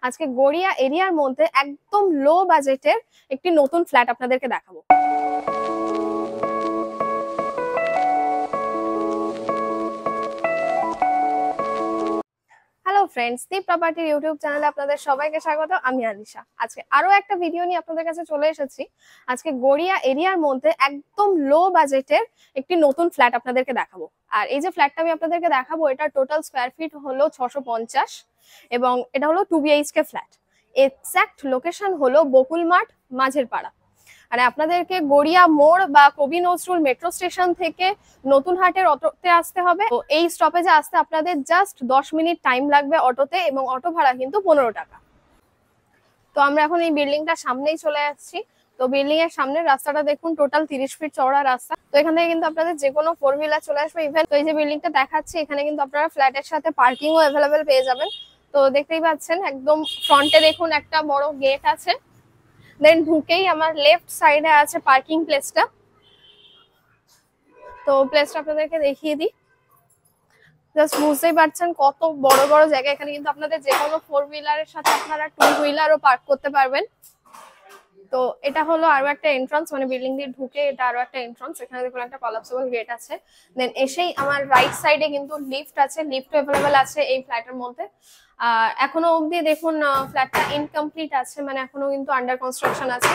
আজকে গড়িয়া এরিয়ার মধ্যে একদম লো বাজেটের একটি নতুন ফ্ল্যাট আপনাদেরকে দেখাবো। হ্যালো ফ্রেন্ডস, দীপ প্রপার্টির ইউটিউব চ্যানেলে আপনাদের সবাইকে স্বাগত। আমি আলিশা। আজকে আরো একটা ভিডিও নিয়ে আপনাদের কাছে চলে এসেছি। আজকে গড়িয়া এরিয়ার মধ্যে একদম লো বাজেটের একটি নতুন ফ্ল্যাট আপনাদেরকে দেখাবো। আর এই যে ফ্ল্যাটটা আমি আপনাদেরকে দেখাবো, এটা টোটাল স্কোয়ার ফিট হলো 650 এবং এটা হলো 2 BHK ফ্ল্যাট। এক্সাক্ট লোকেশন হলো বকুল মাঠ, মাঝের পাড়া। আর আপনাদেরকে গড়িয়া মোড় বা কবি নজরুল মেট্রো স্টেশন থেকে নতুন হাটের অটোতে আসতে হবে। তো এই স্টপেজে আসতে আপনাদের জাস্ট 10 মিনিট টাইম লাগবে অটোতে, এবং অটো ভাড়া কিন্তু 15 টাকা। তো আমরা এখন এই বিল্ডিংটার সামনেই চলে আসছি। তো বিল্ডিং এর সামনের রাস্তাটা দেখুন, টোটাল 30 ফিট চওড়া রাস্তা। তো এখান থেকে কিন্তু আপনাদের যে কোনো 4 হুইলার চলে আসবে। ইভেন তো এই যে বিল্ডিংটা দেখাচ্ছি, এখানে কিন্তু আপনারা ফ্ল্যাটের সাথে পার্কিংও অ্যাভেলেবেল পেয়ে যাবেন। তো দেখতেই পাচ্ছেন একদম ফ্রন্টে দেখুন একটা বড় গেট আছে। দেন ঢুকেই আমার লেফট সাইডে আছে পার্কিং প্লেসটা। তো প্লেসটা আপনাদেরকে দেখিয়ে দিই। জাস্ট বুঝতেই পারছেন কত বড় বড় জায়গা। এখানে কিন্তু আপনাদের যে কোনো 4 হুইলারের সাথে আপনারা 2 হুইলারও পার্ক করতে পারবেন। তো এটা হলো আরো একটা এন্ট্রান্স, মানে বিল্ডিং দিয়ে ঢুকে এটা আরো একটা এন্ট্রান্স। এখানে দেখুন একটা কলাপসেবল গেট আছে। দেন এসেই আমার রাইট সাইডে কিন্তু লিফট আছে, লিফট অ্যাভেলেবেল আছে এই ফ্ল্যাটের মধ্যে। আর এখনো অবধি দেখুন ফ্ল্যাটটা ইনকমপ্লিট আছে, মানে এখনো কিন্তু আন্ডার কনস্ট্রাকশন আছে।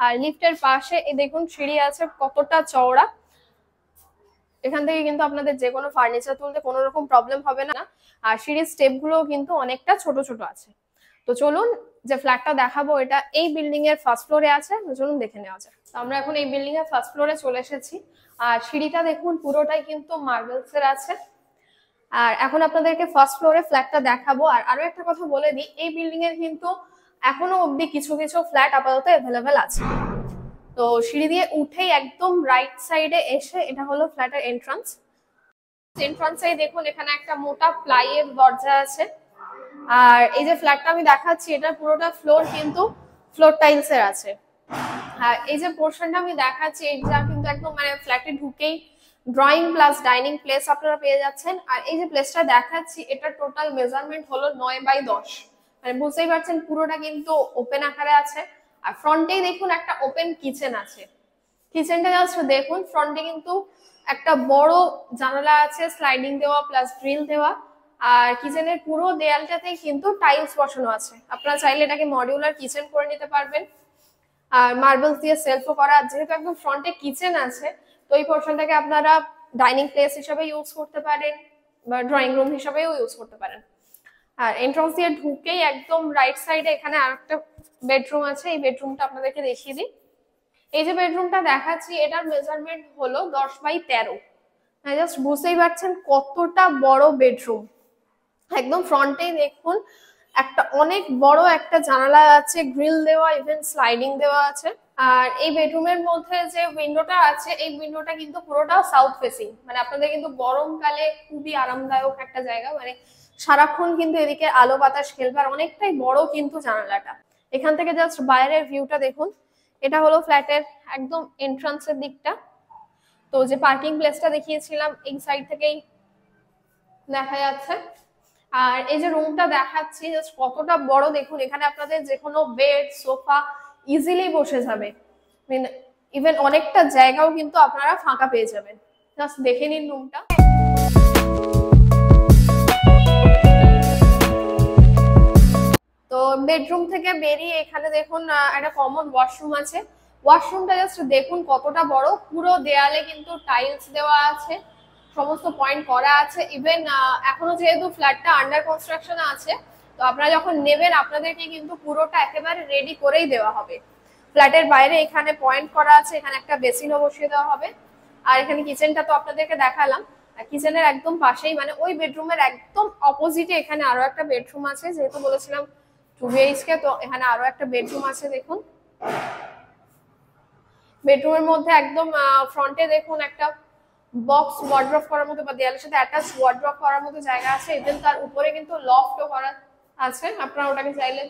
আর লিফটের পাশে এই দেখুন সিঁড়ি আছে কতটা চওড়া। এখান থেকে কিন্তু আপনাদের যে কোনো ফার্নিচার তুলতে কোনো রকম প্রবলেম হবে না। আর সিঁড়ির স্টেপ গুলো কিন্তু অনেকটা ছোট ছোট আছে। তো চলুন যে ফ্ল্যাটটা দেখাবো, এটা এই বিল্ডিং এর ফার্স্ট ফ্লোরে আছে। চলুন দেখে নেওয়া যাক। তো আমরা এখন এই বিল্ডিং এর ফার্স্ট ফ্লোরে চলে এসেছি। আর সিঁড়িটা দেখুন পুরোটাই কিন্তু মার্বেলস এর আছে। আর এখন আপনাদেরকে ফার্স্ট ফ্লোরে ফ্ল্যাটটা দেখাবো। আর আরো একটা কথা বলে দিই, এই বিল্ডিং এর কিন্তু এখনো অবধি কিছু কিছু ফ্ল্যাট আপাতত অ্যাভেলেবেল আছে। তো সিঁড়ি দিয়ে উঠেই একদম রাইট সাইডে এসে এটা হলো ফ্ল্যাটের এন্ট্রান্স। এন্ট্রান্সে দেখুন এখানে একটা মোটা প্লাইয়ের দরজা আছে। আর এই যে ফ্ল্যাটটা আমি দেখাচ্ছি, এটা পুরোটা ফ্লোর কিন্তু ফ্লোর টাইলস এর আছে। আর এই যে পোর্শনটা আমি দেখাচ্ছি, এটা কিন্তু একদম মানে ফ্ল্যাটে ঢুকেই ড্রয়িং প্লাস ডাইনিং প্লেস আপনারা পেয়ে যাচ্ছেন। আর এই যে প্লেসটা দেখাচ্ছি, এটা টোটাল মেজারমেন্ট হলো 9x10। মানে বুঝতেই পারছেন পুরোটা কিন্তু ওপেন আকারে আছে। আর ফ্রন্টেই দেখুন একটা ওপেন কিচেন আছে। কিচেনটা জাস্ট দেখুন, ফ্রন্টে কিন্তু একটা বড় জানালা আছে, স্লাইডিং দেওয়া প্লাস গ্রিল দেওয়া। আর কিচেনের পুরো দেয়ালটাতেই কিন্তু টাইলস বসানো আছে। আপনারা চাইলে এটাকে মডিউলার কিচেন করে নিতে পারবেন। আর মার্বেলস দিয়ে সেলফও করা। যেহেতু একদম ফ্রন্টে কিচেন আছে, তো এই পোর্শনটাকে আপনারা ডাইনিং প্লেস হিসেবে ইউজ করতে পারেন বা ড্রয়িং রুম হিসেবেও ইউজ করতে পারেন। আর এন্ট্রান্স দিয়ে ঢুকেই একদম রাইট সাইডে এখানে আরেকটা বেডরুম আছে। এই বেডরুমটা আপনাদেরকে দেখিয়ে দিই। এই যে বেডরুমটা দেখাচ্ছি, এটার মেজারমেন্ট হলো 10x13। জাস্ট বুঝতেই পারছেন কতটা বড় বেডরুম। একদম ফ্রন্টেই দেখুন একটা অনেক বড় একটা জানালা আছে, গ্রিল দেওয়া, ইভেন স্লাইডিং দেওয়া আছে। আর এই বেডরুমের মধ্যে যে উইন্ডোটা আছে, এই উইন্ডোটা কিন্তু পুরোটা সাউথ ফেসিং। মানে আপনাদের কিন্তু গরমকালে খুবই আরামদায়ক একটা জায়গা, মানে সারাক্ষণ কিন্তু এদিকে আলো বাতাস খেলবে। আর অনেকটাই বড় কিন্তু জানালাটা। এখান থেকে জাস্ট বাইরের ভিউটা দেখুন। এটা হলো ফ্ল্যাটের একদম এন্ট্রান্সের দিকটা। তো যে পার্কিং প্লেসটা দেখিয়েছিলাম, এই সাইড থেকেই দেখা যাচ্ছে। আর এই যে রুমটা দেখাচ্ছি, জাস্ট কতটা বড় দেখুন। এখানে আপনাদের যে কোনো বেড, সোফা ইজিলি বসে যাবে। ইভেন অনেকটা জায়গাও কিন্তু আপনারা ফাঁকা পেয়ে যাবেন। জাস্ট দেখে নিন রুমটা। তো বেডরুম থেকে বেরিয়ে এখানে দেখুন একটা কমন ওয়াশরুম আছে। ওয়াশরুমটা জাস্ট দেখুন কতটা বড়। পুরো দেয়ালে কিন্তু টাইলস দেওয়া আছে, সমস্ত পয়েন্ট করা আছে। ইভেন এখনো যেহেতু ফ্ল্যাটটা আন্ডার কনস্ট্রাকশন আছে, তো আপনারা যখন নেবেন আপনাদেরকে কিন্তু পুরোটা একেবারে রেডি করেই দেওয়া হবে। ফ্ল্যাটের বাইরে এখানে পয়েন্ট করা আছে, এখানে একটা বেসিনও বসিয়ে দেওয়া হবে। আর এখানে কিচেনটা তো আপনাদেরকে দেখালাম। কিচেনের একদম পাশেই, মানে ওই বেডরুমের একদম অপোজিটে এখানে আরো একটা বেডরুম আছে। যেহেতু বলেছিলাম 2 BHK, তো এখানে আরো একটা বেডরুম আছে। দেখুন বেডরুমের মধ্যে একদম ফ্রন্টে দেখুন একটা বক্স ওয়ার্ড্রপ করার মতো বা দেয়ালের সাথে অ্যাটাচ ওয়ার্ড্রপ করার মতো জায়গা আছে। ইভেন তার উপরে কিন্তু লফটও করা আছে, আপনারা ওটাকে চাইলে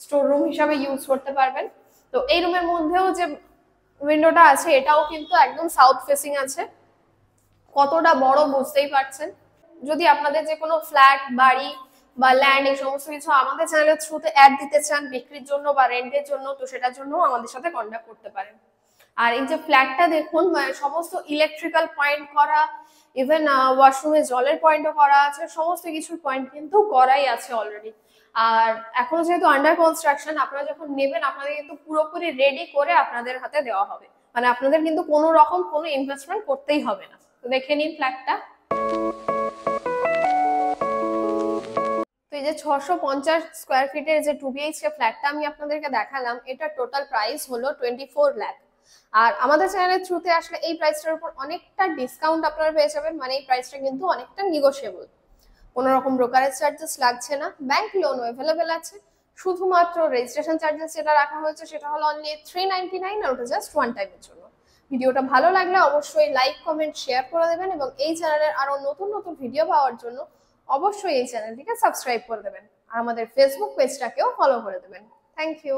স্টোর রুম হিসাবে ইউজ করতে পারবেন। তো এই রুমের মধ্যেও যে উইন্ডোটা আছে, এটাও কিন্তু একদম সাউথ ফেসিং আছে। কতটা বড় বুঝতেই পারছেন। যদি আপনাদের যে কোনো ফ্ল্যাট, বাড়ি বা ল্যান্ড, এই সমস্ত কিছু আমাদের চ্যানেলের থ্রুতে অ্যাড দিতে চান বিক্রির জন্য বা রেন্টের জন্য, তো সেটার জন্য আমাদের সাথে কন্ট্যাক্ট করতে পারেন। আর এই যে ফ্ল্যাটটা দেখুন, সমস্ত ইলেকট্রিক্যাল পয়েন্ট করা, ইভেন ওয়াশরুমে জলের পয়েন্টও করা আছে, সমস্ত কিছুর পয়েন্ট কিন্তু করাই আছে অলরেডি। আর এখনো যেহেতু আন্ডার কনস্ট্রাকশন, আপনারা যখন নেবেন আপনাদের কিন্তু পুরোপুরি রেডি করে আপনাদের হাতে দেওয়া হবে, মানে আপনাদের কিন্তু কোনো রকম কোনো ইনভেস্টমেন্ট করতেই হবে না। তো দেখে নিন ফ্ল্যাটটা। তো এই যে 650 স্কোয়ার ফিটের যে 2 BHK ফ্ল্যাটটা আমি আপনাদেরকে দেখালাম, এটা টোটাল প্রাইস হলো 24 লাখ। আর আমাদের চ্যানেলের থ্রুতে আসলে এই প্রাইসটার উপর অনেকটা ডিসকাউন্ট আপনারা পেয়ে যাবেন, মানে এই প্রাইসটা কিন্তু অনেকটা নিগোশিয়েবল, কোনো রকম ব্রোকারেজ চার্জেস লাগছে না, ব্যাংক লোনও অ্যাভেলেবেল আছে। শুধুমাত্র রেজিস্ট্রেশন চার্জেস যেটা রাখা হয়েছে সেটা হলো অনলি 399, আর ওটা জাস্ট ওয়ান টাইমের জন্য। ভিডিওটা ভালো লাগলে অবশ্যই লাইক, কমেন্ট, শেয়ার করে দেবেন, এবং এই চ্যানেলের আরো নতুন নতুন ভিডিও পাওয়ার জন্য অবশ্যই এই চ্যানেলটিকে সাবস্ক্রাইব করে দেবেন, আর আমাদের ফেসবুক পেজটাকেও ফলো করে দেবেন। Thank you.